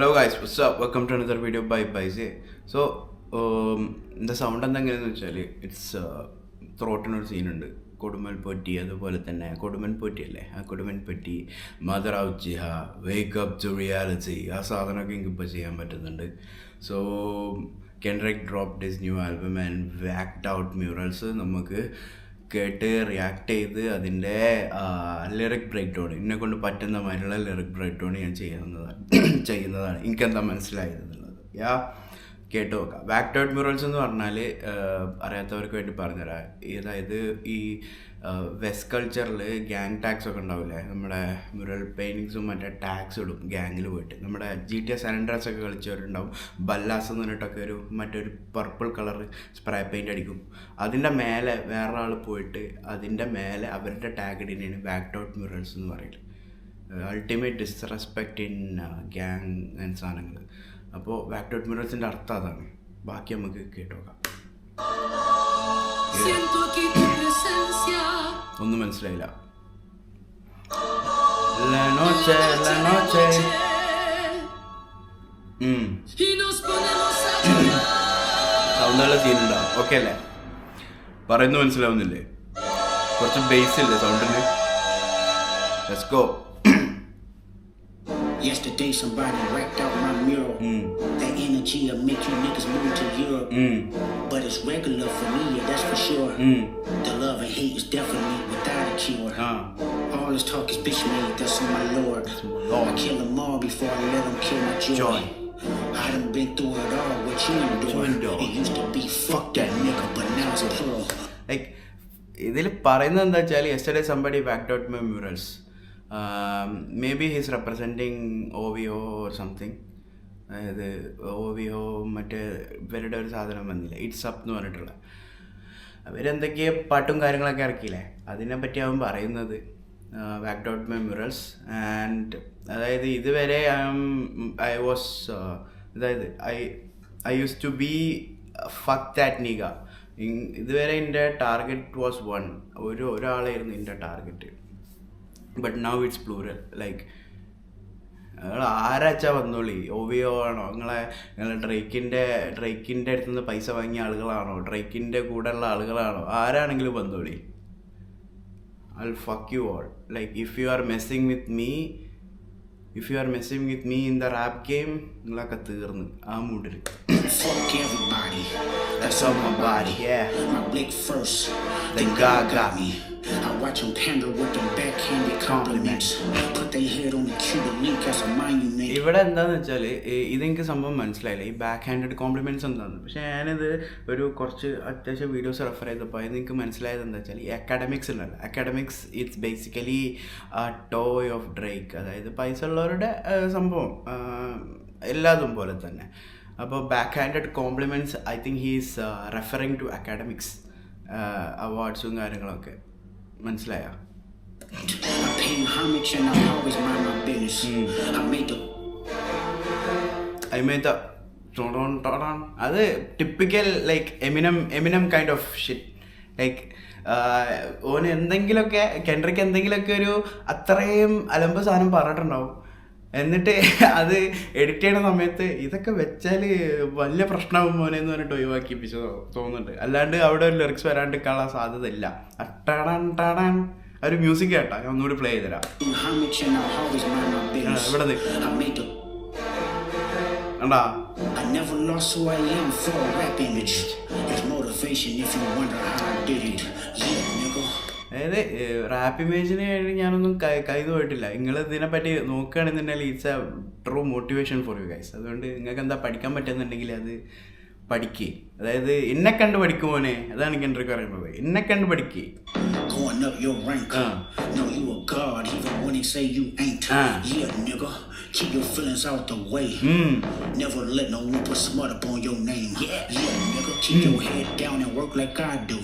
Hello guys, what's up? Welcome to another video by Baise. So, the sound എന്തെങ്ങനെയെന്ന് വെച്ചാൽ it's ത്രോട്ടിനൊരു സീനുണ്ട്. കൊടുമൽ പൊറ്റി, അതുപോലെ തന്നെ കൊടുമൻ പൊറ്റി അല്ലേ, ആ കൊടുമൻ പൊറ്റി, മദർ ഔട്ട് ജിഹ, വേക്കപ്പ് ടു റിയാലിറ്റി, ആ സാധനമൊക്കെ എനിക്ക് ഇപ്പോൾ ചെയ്യാൻ പറ്റുന്നുണ്ട്. So Kendrick dropped his new album and wacced out murals നമുക്ക് കേട്ട് റിയാക്ട് ചെയ്ത് അതിൻ്റെ ലിറിക് ബ്രേക്ക് ഡൗൺ എന്നെ കൊണ്ട് പറ്റുന്ന മാതിരിയുള്ള ലിറിക് ബ്രേക്ക് ഡൗൺ ഞാൻ ചെയ്യുന്നതാണ് എനിക്കെന്താ മനസ്സിലായത് എന്നുള്ളത്. കേട്ട് നോക്കാം. വാക്ഡ് ഔട്ട് മ്യൂറൽസ് എന്ന് പറഞ്ഞാൽ അറിയാത്തവർക്ക് വേണ്ടി പറഞ്ഞുതരാം. അതായത് ഈ വെസ്റ്റ് കൾച്ചറിൽ ഗ്യാങ് ടാഗ്സ് ഒക്കെ ഉണ്ടാവില്ലേ, നമ്മുടെ മ്യൂറൽ പെയിൻറ്റിങ്സും മറ്റേ ടാഗ്സ് ഇടും ഗ്യാങ്ങിൽ പോയിട്ട്. നമ്മുടെ GTA San Andreas ഒക്കെ കളിച്ചവരുണ്ടാവും. ബല്ലാസ് എന്ന് പറഞ്ഞിട്ടൊക്കെ മറ്റൊരു പർപ്പിൾ കളർ സ്പ്രേ പെയിൻ്റ് അടിക്കും. അതിൻ്റെ മേലെ വേറൊരാൾ പോയിട്ട് അതിൻ്റെ മേലെ അവരുടെ ടാഗ് ഇടുന്നതിന് വാക്ഡ് ഔട്ട് മ്യൂറൽസ് എന്ന് പറയില്ല. Ultimate disrespect in gang and സാധനങ്ങൾ. അപ്പോൾ വാക്ഡ് ഔട്ട് മ്യൂറൽസിൻ്റെ അർത്ഥം അതാണ്. ബാക്കി നമുക്ക് കേട്ടോക്കാം. ഒന്നും മനസ്സിലായില്ല. സൗണ്ടുള്ള സീനുണ്ടാവും. ഓക്കെ അല്ലേ? പറയുന്നത് മനസ്സിലാവുന്നില്ലേ? കുറച്ച് ബേസ് ഇല്ലേ സൗണ്ടിന്? Let's go. Yesterday somebody wrecked out my mural. That energy'll make you niggas move to Europe. But it's regular for me, yeah, that's for sure. The love and hate is definitely without a cure. All this talk is bitch made, that's on my lord. I kill them all before I let them kill my joy. I done been through it all, what you doing? It used to be fuck that nigga, but now it's plural. Like, ഇതിൽ പറയുന്നത് എന്താ വെച്ചാൽ yesterday somebody whacked out my murals. Maybe he's representing OVO or something. അതായത് OVO മറ്റേ ഇവരുടെ ഒരു സാധനം വന്നില്ല, ഇറ്റ്സ് അപ്പ് എന്ന് പറഞ്ഞിട്ടുള്ള. അവരെന്തൊക്കെയോ പാട്ടും കാര്യങ്ങളൊക്കെ ഇറക്കിയില്ലേ, അതിനെ പറ്റിയാവും പറയുന്നത്. Wacced out my murals. And അതായത് ഇതുവരെ അതായത് I use to be fuck that nigga. ഇതുവരെ എൻ്റെ ടാർഗറ്റ് വാസ് ഒരാളായിരുന്നു എൻ്റെ target. But now it's plural. Like നിങ്ങൾ ആരാച്ചാ വന്നോളി. OVO ആണോ, നിങ്ങൾ ഡ്രേക്കിൻ്റെ അടുത്തുനിന്ന് പൈസ വാങ്ങിയ ആളുകളാണോ, ഡ്രേക്കിൻ്റെ കൂടെ ഉള്ള ആളുകളാണോ, ആരാണെങ്കിലും വന്നോളി. I'll fuck you all. Like if you are messing with me in the rap game, നിങ്ങളൊക്കെ തീർന്ന് ആ മൂഡിൽ. Fuck everybody, That's on my body, yeah. my blick first, Then God got me. I watch them pander with them backhanded compliments. Put their head on the Cuban link as a monument. ഇവിടെ എന്താണെന്ന് വെച്ചാൽ ഇതെനിക്ക് സംഭവം മനസ്സിലായില്ല, ഈ back handed compliments എന്താണെന്ന്. പക്ഷേ ഞാനിത് കുറച്ച് അത്യാവശ്യം വീഡിയോസ് റെഫർ ചെയ്തപ്പോൾ എനിക്ക് മനസ്സിലായത് എന്താ വെച്ചാൽ ഈ അക്കാഡമിക്സ് ഉണ്ടല്ലോ, academics it's basically toy of Drake. അതായത് പൈസ ഉള്ളവരുടെ സംഭവം എല്ലാതും പോലെ തന്നെ. അപ്പോൾ backhanded compliments I think he's referring to academics അവാർഡ്സും കാര്യങ്ങളൊക്കെ. മനസ്സിലായോ? I pay homage and I always mind my business. I made the അത് typical like Eminem kind of shit. Like ഓന് എന്തെങ്കിലുമൊക്കെ കെൻഡ്രിക്ക് എന്തെങ്കിലുമൊക്കെ ഒരു അത്രയും അലമ്പ് സാധനം പറഞ്ഞിട്ടുണ്ടാവും. എന്നിട്ട് അത് എഡിറ്റ് ചെയ്യുന്ന സമയത്ത് ഇതൊക്കെ വെച്ചാൽ വലിയ പ്രശ്നമാകും മോനെ എന്ന് പറഞ്ഞിട്ട് ഒഴിവാക്കിപ്പിച്ചു തോന്നുന്നുണ്ട്. അല്ലാണ്ട് അവിടെ ഒരു ലിറിക്സ് വരാണ്ടിരിക്കാനുള്ള സാധ്യത ഇല്ല. ടാടാൻ ഒരു മ്യൂസിക് കേട്ടാ, ഞാൻ ഒന്നുകൂടി പ്ലേ ചെയ്തുതരാം. ഇവിടെ കണ്ടാ, I never lost who I am for a rap image. There's motivation if you wonder how I did it. Yeah, nigga. അതായത് റാപ്പ് ഇമേജിന് വേണ്ടി ഞാനൊന്നും കൈത് പോയിട്ടില്ല. നിങ്ങൾ ഇതിനെപ്പറ്റി നോക്കുകയാണെന്നുണ്ടെങ്കിൽ it's A true motivation for you guys. അതുകൊണ്ട് നിങ്ങൾക്ക് എന്താ പഠിക്കാൻ പറ്റുന്നുണ്ടെങ്കിൽ അത് പഠിക്കേ. അതായത് എന്നെ കണ്ട് പഠിക്കുമോനെ, അതാണ് എനിക്ക് എൻ്റെ പറയുന്നത്. എന്നെ കണ്ട് പഠിക്കേ. Going up your rank. No, you a god even when they say you ain't. Yeah, nigga. Keep your feelings out the way. Never let no one put smut up on your name. Yeah, nigga. Keep your head down and work like I do.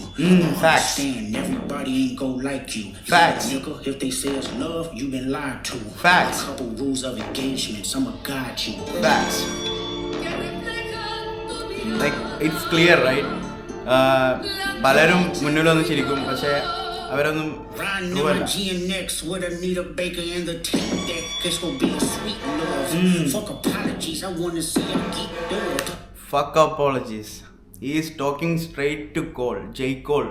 Facts. Understand everybody ain't go like you. Facts. Yeah, nigga. If they say it's love, you been lied to. Facts. A couple rules of engagement, I'ma guide you. Facts. Like it's clear, right? പലരും മുന്നിൽ വന്ന് ചിരിക്കും, പക്ഷേ അവരൊന്നും Riding in my GNX with Anita Baker and the tape deck. It's gonna be a sweet love. Fuck apologies, I wanna see you get up. Fuck apologies. He is talking straight to Cole. J. Cole.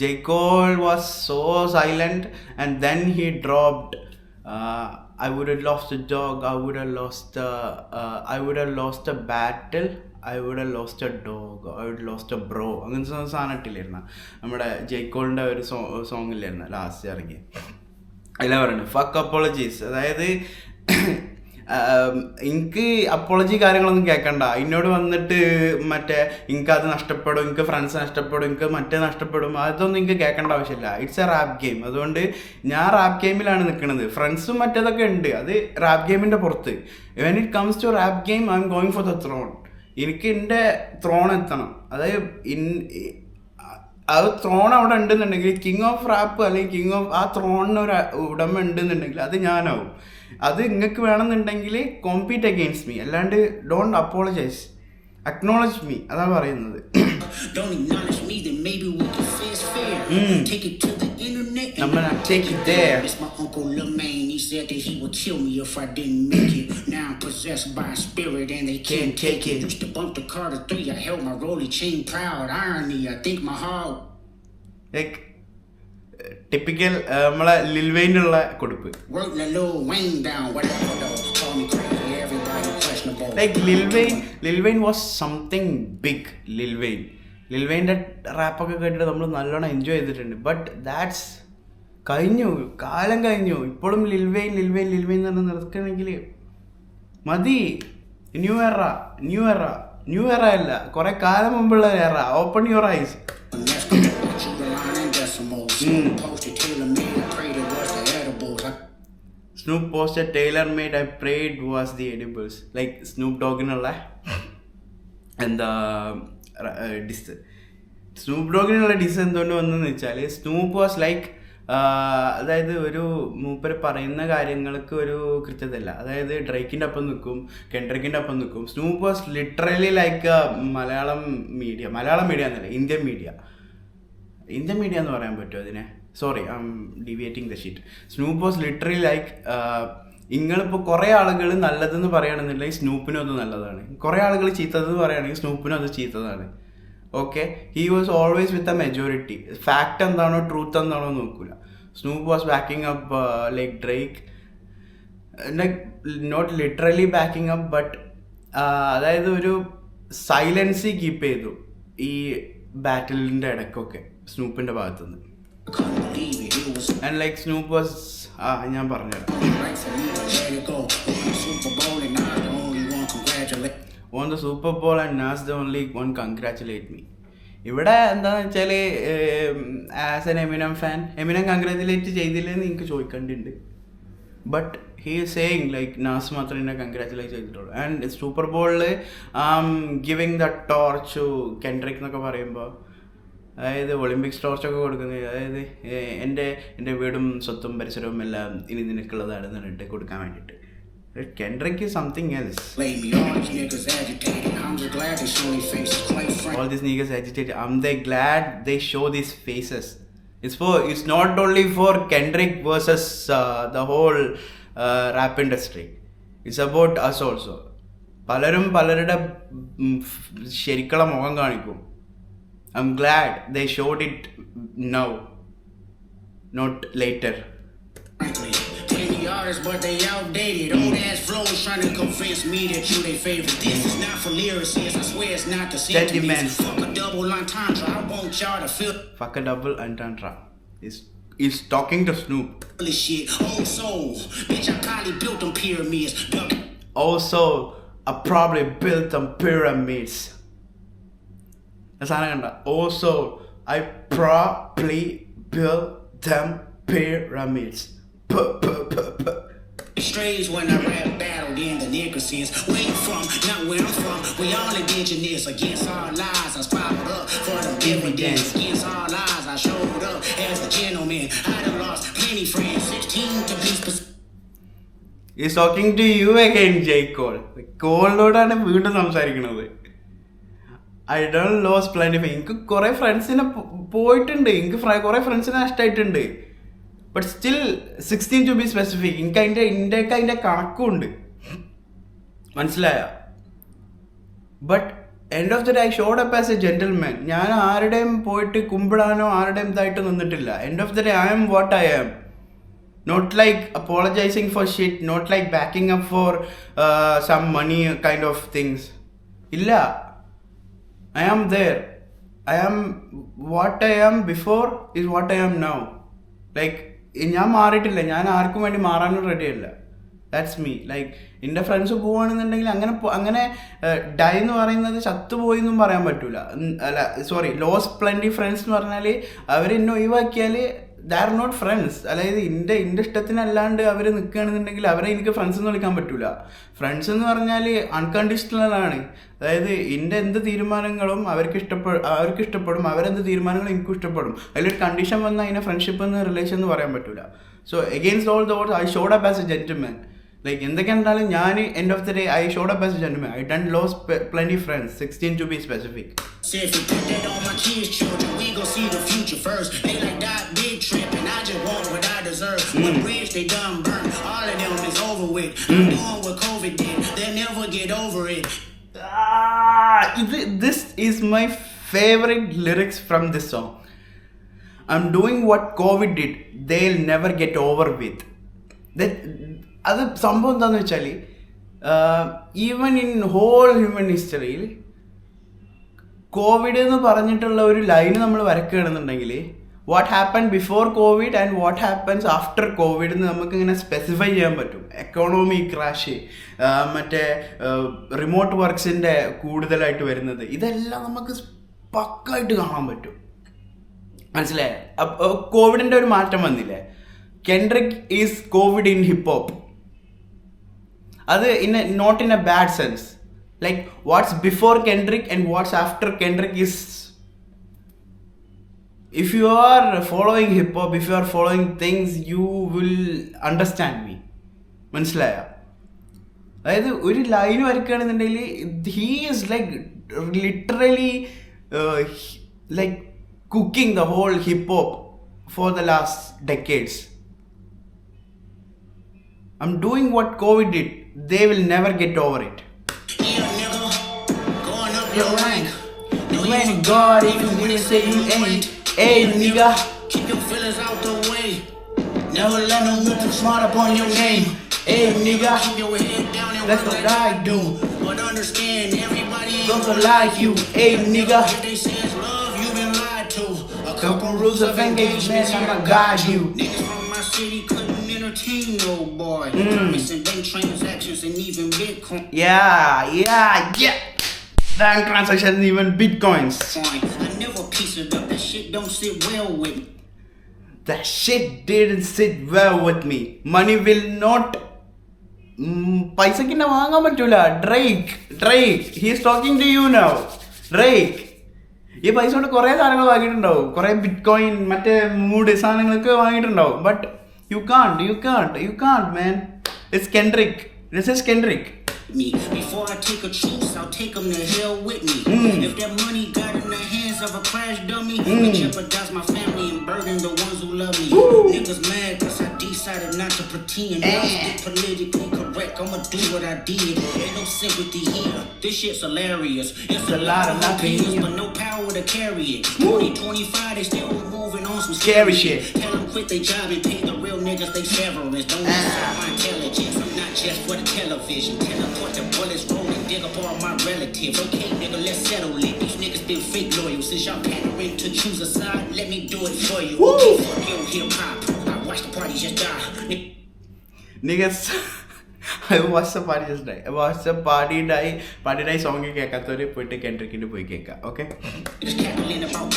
J. Cole was so silent, and then he dropped. I would have lost a dog. I would have lost a battle. I would have lost a dog. I would have lost a bro. അങ്ങനത്തെ സാധനം ഇട്ടില്ലായിരുന്നു നമ്മുടെ ജയ്ക്കോളിൻ്റെ ഒരു song ഇല്ലായിരുന്നു last ഇറങ്ങി. അതിലാ പറയുന്നത് fuck apologies. അതായത് എനിക്ക് apology കാര്യങ്ങളൊന്നും കേൾക്കണ്ട. എന്നോട് വന്നിട്ട് മറ്റേ എനിക്കത് നഷ്ടപ്പെടും, എനിക്ക് ഫ്രണ്ട്സ് നഷ്ടപ്പെടും, എനിക്ക് മറ്റേ നഷ്ടപ്പെടും, അതൊന്നും എനിക്ക് കേൾക്കേണ്ട ആവശ്യമില്ല. It's a rap game. അതുകൊണ്ട് ഞാൻ റാപ്പ് ഗെയിമിലാണ് നിൽക്കുന്നത്. ഫ്രണ്ട്സും മറ്റേതൊക്കെ ഉണ്ട്, അത് റാപ്പ് ഗെയിമിൻ്റെ പുറത്ത്. When it comes to rap game I'm going for the throne. എനിക്ക് എൻ്റെ ത്രോൺ എത്തണം. അതായത് അത് ത്രോൺ അവിടെ ഉണ്ടെന്നുണ്ടെങ്കിൽ കിങ് ഓഫ് റാപ്പ് അല്ലെങ്കിൽ കിങ് ഓഫ് ആ ത്രോണിന് ഒരു ഉടമ ഉണ്ടെന്നുണ്ടെങ്കിൽ അത് ഞാനാവും. അത് നിങ്ങൾക്ക് വേണമെന്നുണ്ടെങ്കിൽ കോമ്പീറ്റ് അഗെയിൻസ്റ്റ് മീ, അല്ലാണ്ട് ഡോണ്ട് അപ്പോളജൈസ്, അക്നോളജ് മീ, അതാ പറയുന്നത്. Don't acknowledge me, then maybe we can face fair. Take it to the internet and I'm gonna take it there. It's my uncle Lemaine. He said that he would kill me if I didn't make it. Now I'm possessed by a spirit and they can't take it. Used to bump the car to 3. I held my rolly chain proud. Irony, I think my heart. Like typical നമ്മളെ ലിൽവെയിനുള്ള കൊടുപ്പ്. Work the Lil Wayne down, whatever though. Call me crazy, everybody questionable. Like Lil Wayne was something big. Lil Wayneൻ്റെ റാപ്പൊക്കെ കേട്ടിട്ട് നമ്മൾ നല്ലോണം enjoy ചെയ്തിട്ടുണ്ട്. But that's കഴിഞ്ഞു, കാലം കഴിഞ്ഞു. ഇപ്പോഴും ലിൽ വെയിൻ എന്ന് പറഞ്ഞ് നിർത്തണമെങ്കിൽ മതി. ന്യൂ എറ അല്ല, കുറെ കാലം മുമ്പുള്ള എറ. Open your eyes. Snoop posted tailor-made, I prayed was the edibles. Like Snoop Doggനുള്ള എന്താ ഡിസ്. സ്നൂപ്പ് ഡോഗിനുള്ള ഡിസ് എന്തുകൊണ്ട് വന്നെന്ന് വെച്ചാൽ സ്നൂപ്പ് വാസ് ലൈക്ക്, അതായത് ഒരു മൂപ്പര് പറയുന്ന കാര്യങ്ങൾക്ക് ഒരു കൃത്യതയില്ല. അതായത് ഡ്രേക്കിൻ്റെ ഒപ്പം നിൽക്കും, കെൻഡ്രിക്കിൻ്റെ ഒപ്പം നിൽക്കും. Snoop was literally like Malayalam media എന്നല്ല, ഇന്ത്യൻ മീഡിയ എന്ന് പറയാൻ പറ്റുമോ അതിനെ? Sorry, I'm deviating the sheet. Snoop was literally like, നിങ്ങളിപ്പോൾ കുറേ ആളുകൾ നല്ലതെന്ന് പറയുകയാണെന്നുണ്ടെങ്കിൽ സ്നൂപ്പിനും അത് നല്ലതാണ്, കുറേ ആളുകൾ ചീത്തതെന്ന് പറയുകയാണെങ്കിൽ സ്നൂപ്പിനും അത് ചീത്തതാണ്. Okay, he was always with a majority. Fact എന്താണോ ട്രൂത്ത് എന്താണോ നോക്കൂല. Snoop was backing up like Drake, like not literally backing up, but അതായത് ഒരു സൈലൻസി കീപ്പ് ചെയ്തു ഈ ബാറ്റിലിൻ്റെ ഇടയ്ക്കൊക്കെ സ്നൂപ്പിൻ്റെ ഭാഗത്തുനിന്ന്. ആൻഡ് ലൈക്ക് സ്നൂപ്പ് വാസ്, ഞാൻ പറഞ്ഞുതരാം. On the Super Bowl and Nas the only one congratulate me. ഇവിടെ എന്താണെന്ന് വെച്ചാൽ as an Eminem fan, Eminem congratulate ചെയ്തില്ലെന്ന് എനിക്ക് ചോദിക്കേണ്ടിട്ടുണ്ട്. But he is saying like Nas മാത്രമേ എന്നെ കൺഗ്രാറ്റുലേറ്റ് ചെയ്തിട്ടുള്ളൂ. ആൻഡ് സൂപ്പർ ബോളിൽ giving the torch to Kendrick എന്നൊക്കെ പറയുമ്പോൾ, അതായത് ഒളിമ്പിക്സ് ടോർച്ചൊക്കെ കൊടുക്കുന്നത്, അതായത് എൻ്റെ വീടും സ്വത്തും പരിസരവും എല്ലാം ഇനി നിനക്കുള്ളതാണെന്ന് പറഞ്ഞിട്ട് കൊടുക്കാൻ വേണ്ടിയിട്ട്. Kendrick is something else. All these niggas agitated. I'm they glad they show these faces. It's not only for Kendrick versus the whole rap industry. It's about us also. പലരും പലരുടെ ശരിക്കുള്ള മുഖം കാണിക്കും. I'm glad they showed it now, not later. But they outdated. Old ass flows trying to convince me that you their favorite. This is not for lyricists. I swear it's not the sentiments. Fuck a double entendre. I want y'all to feel. Fuck a double entendre. He's talking to Snoop. Shit. Oh soul, bitch, I probably built them pyramids. Oh soul, I probably built them pyramids. That's how I know. Oh soul, I probably built them pyramids. Strays when I rap battled in the nigga sense. Where you from? Not where I'm from. We all indigenous. Against all lies, I spotted up for the evidence. Against all lies, I showed up as a gentleman. I done lost plenty friends, 16 to be specific. He's talking to you again, J. Cole. കോളിനോടാണ് വീണ്ടും സംസാരിക്കുന്നത്. I don't lose plan of. എനിക്ക് കുറേ ഫ്രണ്ട്സിനെ പോയിട്ടുണ്ട്, എനിക്ക് കുറേ ഫ്രണ്ട്സിനെ നഷ്ടമായിട്ടുണ്ട്. But still 16 to be specific, എനിക്ക് അതിൻ്റെ കണക്കുണ്ട്, മനസ്സിലായോ? But end of the day I showed up as a gentleman. ഞാൻ ആരുടെയും പോയിട്ട് കുമ്പിടാനോ ആരുടെയും ഇതായിട്ട് നിന്നിട്ടില്ല. End of the day I am what I am. Not like apologizing for shit, not like backing up for some money kind of things. Illa. I am there. I am what I am before is what I am now. Like, ഞാൻ മാറിയിട്ടില്ല, ഞാൻ ആർക്കും വേണ്ടി മാറാനും റെഡിയല്ല. That's me. Like എൻ്റെ friends പോവുകയാണെന്നുണ്ടെങ്കിൽ അങ്ങനെ ഡൈ എന്ന് പറയുന്നത് ചത്തുപോയി എന്നും പറയാൻ പറ്റൂല. അല്ല സോറി, ലോസ് പ്ലൻറ്റി ഫ്രണ്ട്സ് എന്ന് പറഞ്ഞാൽ അവരെന്നെ ഒഴിവാക്കിയാൽ ദേ ആർ നോട്ട് ഫ്രണ്ട്സ്. അതായത് എൻ്റെ ഇഷ്ടത്തിനല്ലാണ്ട് അവർ നിൽക്കുകയാണെന്നുണ്ടെങ്കിൽ അവരെ എനിക്ക് ഫ്രണ്ട്സ് എന്ന് വിളിക്കാൻ പറ്റൂല. ഫ്രണ്ട്സ് എന്ന് പറഞ്ഞാൽ അൺകണ്ടീഷണലാണ്. അതായത് എൻ്റെ എന്ത് തീരുമാനങ്ങളും അവർക്ക് ഇഷ്ടപ്പെടും, അവരെന്ത് തീരുമാനങ്ങളും എനിക്കും ഇഷ്ടപ്പെടും. അതിലൊരു കണ്ടീഷൻ വന്നാൽ അതിനെ ഫ്രണ്ട്ഷിപ്പ് എന്ന് റിലേഷൻ എന്ന് പറയാൻ പറ്റൂല. So against all thoughts I showed up as a gentleman. Like എന്തൊക്കെ ഉണ്ടാലും ഞാൻ end of the day I showed up as a gentleman. I done lost plenty friends, 16 to be specific. Say if you put that on my kids' children, we gon' see the future first. They like that big trip, and I just want what I deserve. One bridge they done burnt, all of them is over with. I'm doing what COVID did, they'll never get over it. This is my favorite lyrics from this song. I'm doing what COVID did, they'll never get over with. അത് സംഭവം എന്താണെന്ന് വെച്ചാൽ even in whole human ഹിസ്റ്ററിയിൽ covid എന്ന് പറഞ്ഞിട്ടുള്ള ഒരു ലൈന് നമ്മൾ വരക്കുകയാണെന്നുണ്ടെങ്കിൽ what happen before covid and what happens after covid എന്ന് നമുക്കിങ്ങനെ സ്പെസിഫൈ ചെയ്യാൻ പറ്റും. എക്കോണമി ക്രാഷ്, മറ്റേ റിമോട്ട് വർക്ക്സിൻ്റെ കൂടുതലായിട്ട് വരുന്നത്, ഇതെല്ലാം നമുക്ക് പക്കായിട്ട് കാണാൻ പറ്റും. മനസ്സിലായേ? കോവിഡിൻ്റെ ഒരു മാറ്റം വന്നില്ലേ? Kendrick is covid in hip hop. അത് not in a bad sense. Like what's before Kendrick and what's after Kendrick is, if you are following hip hop, if you are following things, you will understand me. മനസ്സിലായോ? അതായത് ഒരു line വരയ്ക്കുകയാണെന്നുണ്ടെങ്കിൽ he is like literally like cooking the whole hip hop for the last decades. I'm doing what COVID did, they will never get over it. Your rank, you ain't God even when you say you ain't. Hey nigga, keep your feelings out the way. never let no one put smart up on your name. Hey nigga, Keep your head down and that's work what like I do. But understand everybody ain't Don't like you. Hey nigga, If they say it's love, you been lied to. A couple rules of engagement, I'ma guide you. Niggas from my city couldn't entertain no boy. Missing bank transactions and even Bitcoin. Yeah. Bank transactions, even bitcoins. I never piece it up. That shit don't sit well with me. That shit didn't sit well with me. Money will not. പൈസക്ക് എന്നെ വാങ്ങാൻ പറ്റൂല. Drake he is talking to you now. Drake ഈ പൈസ കൊണ്ട് കുറേ സാധനങ്ങൾ വാങ്ങിയിട്ടുണ്ടാവും, കുറേ ബിറ്റ്കോയിൻ മറ്റേ മൂഡ് സാധനങ്ങളൊക്കെ വാങ്ങിയിട്ടുണ്ടാവും. But you can't man. It's Kendrick. This is Kendrick. Me. Before I take a truce, I'll take them to hell with me. If that money got in the hands of a crash dummy, it jeopardize my family and burden the ones who love me. Niggas mad cause I decided not to pretend. I stay politically correct, I'ma do what I did. Ain't no sympathy here, this shit's hilarious. It's a lot of opinions, but no power to carry it. 2025, they still moving on some scary shit. Tell them quit their job and pay the real niggas they severance. Don't insult my intelligence, I'm not just for the television. Tell them put the bullets rolling, dig up all my relatives. Okay, nigga, let's settle it. These niggas been fake loyal. Since y'all pandering to choose a side, let me do it for you. Okay, fuck your hip hop. I watch the party just die. Niggas, I watched the party just die. I watched the party die song കേൾക്കാത്തവര് പോയിട്ട് കെൻഡ്രിക്കിന്റെ പോയി കേൾക്കാം. Okay? Niggas cackling about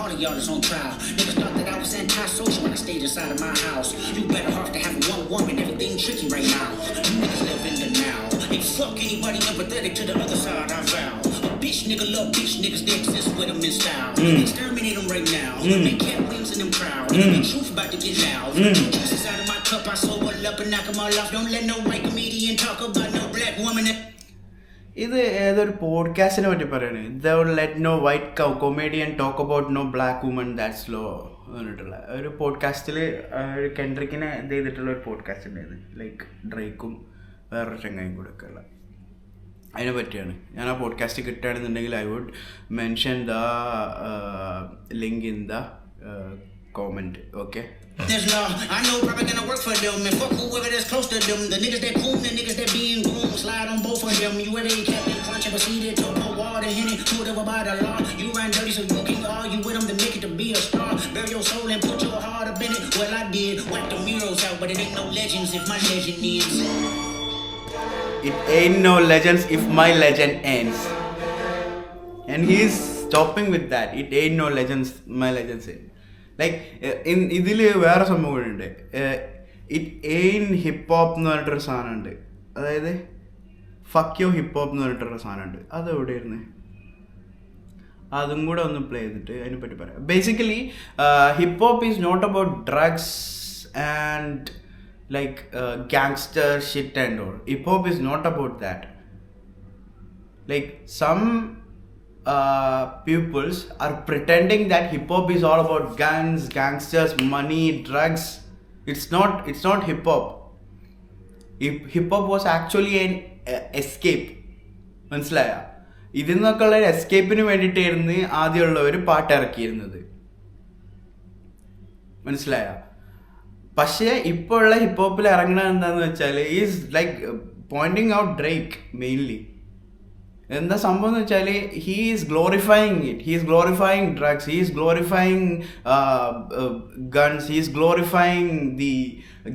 all of y'all is on trial. Niggas thought that I was anti-social when I stayed inside of my house. You better off to have one woman, everything tricky right now. You niggas live in the now. Ain't fuck anybody empathetic to the other side, I vow. A bitch nigga love bitch niggas, they exist with them in style. Exterminate them right now. Make Cat Williams and them proud. The truth about to get loud. Two juices out of my cup, I sober up and knock them all off. Don't let no white comedian talk about no black woman. ഇത് ഏതൊരു പോഡ്കാസ്റ്റിനെ പറ്റി പറയാണ്. The let no white cow comedian talk about no black woman that's low പറഞ്ഞിട്ടുള്ള ഒരു പോഡ്കാസ്റ്റിൽ കെൻഡ്രിക്കിനെ ഇത് ചെയ്തിട്ടുള്ള ഒരു പോഡ്കാസ്റ്റ് ഉണ്ടായിരുന്നു. ലൈക്ക് ഡ്രേക്കും വേറൊരു ചങ്ങായും കൂടെ ഒക്കെ ഉള്ള അതിനെ പറ്റിയാണ്. ഞാൻ ആ പോഡ്കാസ്റ്റ് കിട്ടുകയാണെന്നുണ്ടെങ്കിൽ I would mention the link in the comment. Okay. There's law. I know probably gonna work for them and fuck whoever that's close to them. The niggas that cool, the niggas that being groomed, slide on both of them. You ever ain't Captain Crunch, ever see that talk about water, Henny, whatever by the law. You ran dirty so you can argue with them to make it to be a star. Bury your soul and put your heart up in it. Well, I did. Wipe the murals out, but it ain't no legends if my legend ends. It ain't no legends if my legend ends. And he's stopping with that. It ain't no legends, my legends end. Like ഇതിൽ വേറെ സംഭവങ്ങളുണ്ട്. It എയിൻ hip hop എന്ന് പറഞ്ഞിട്ടൊരു സാധനമുണ്ട്. അതായത് fuck U hip hop എന്ന് പറഞ്ഞിട്ടൊരു സാധനമുണ്ട്. അതെവിടെയായിരുന്നു? അതും കൂടെ ഒന്ന് പ്ലേ ചെയ്തിട്ട് അതിനെപ്പറ്റി പറയാം. Basically hip hop is not about drugs and like gangster shit and all. Hip hop is not about that. Like some pupils are pretending that hip hop is all about guns, gangsters, money, drugs. It's not hip hop. Hip hop was actually an escape. മനസ്സിലായ? ഇതിൽ നിന്നൊക്കെ ഉള്ള ഒരു എസ്കേപ്പിന് വേണ്ടിയിട്ടായിരുന്നു ആദ്യമുള്ളവർ പാട്ട് ഇറക്കിയിരുന്നത്. മനസ്സിലായ? പക്ഷേ ഇപ്പോൾ ഉള്ള ഹിപ്പ് ഹോപ്പിൽ ഇറങ്ങുന്നത് എന്താണെന്ന് വെച്ചാൽ is like pointing out Drake mainly. എന്താ സംഭവം എന്ന് വെച്ചാൽ he is glorifying it. He is glorifying drugs. He is glorifying guns. He is glorifying the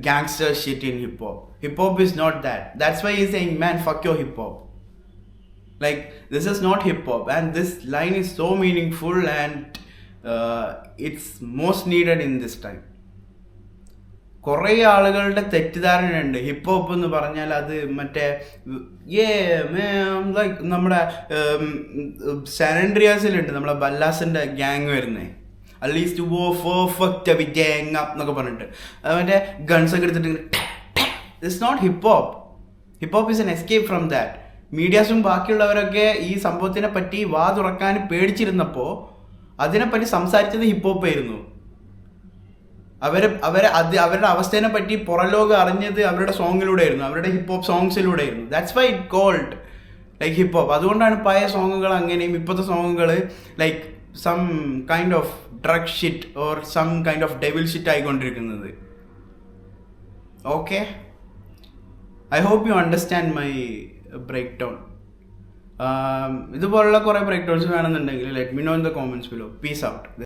gangster shit in hip hop. Hip hop is not that. That's why he is saying man fuck your hip hop. Like this is not hip hop, and this line is so meaningful, and it's most needed in this time. കുറേ ആളുകളുടെ തെറ്റിദ്ധാരണയുണ്ട് hip hop എന്ന് പറഞ്ഞാൽ അത് മറ്റേ like നമ്മുടെ സാൻഡ്രിയാസിലുണ്ട് നമ്മളെ ബല്ലാസിൻ്റെ ഗ്യാങ് വരുന്നത്. അറ്റ്ലീസ്റ്റ് പെർഫെക്റ്റ് വിജയങ്ങ എന്നൊക്കെ പറഞ്ഞിട്ട് മറ്റേ ഗൺസൊക്കെ എടുത്തിട്ട് it's not hip hop. Hip hop is an escape from that. മീഡിയാസും ബാക്കിയുള്ളവരൊക്കെ ഈ സംഭവത്തിനെ പറ്റി വാ തുറക്കാൻ പേടിച്ചിരുന്നപ്പോൾ അതിനെപ്പറ്റി സംസാരിച്ചത് ഹിപ്പ് ഹോപ്പ് ആയിരുന്നു. അവരുടെ അവസ്ഥേനെ പറ്റി പുറംലോകം അറിഞ്ഞത് അവരുടെ സോങ്ങിലൂടെ ആയിരുന്നു, അവരുടെ ഹിപ്പ് ഹോപ്പ് സോങ്സിലൂടെ ആയിരുന്നു. That's why it called like hip hop. അതുകൊണ്ടാണ് പഴയ സോങ്ങുകൾ അങ്ങനെയും ഇപ്പോഴത്തെ സോങ്ങുകൾ like some kind of drug shit or some kind of devil shit ആയിക്കൊണ്ടിരിക്കുന്നത്. Okay, I hope you understand my breakdown. ഇതുപോലുള്ള കുറേ ബ്രേക്ക് ഡൗൺസ് വേണമെന്നുണ്ടെങ്കിൽ let me know in the comments below. Peace out.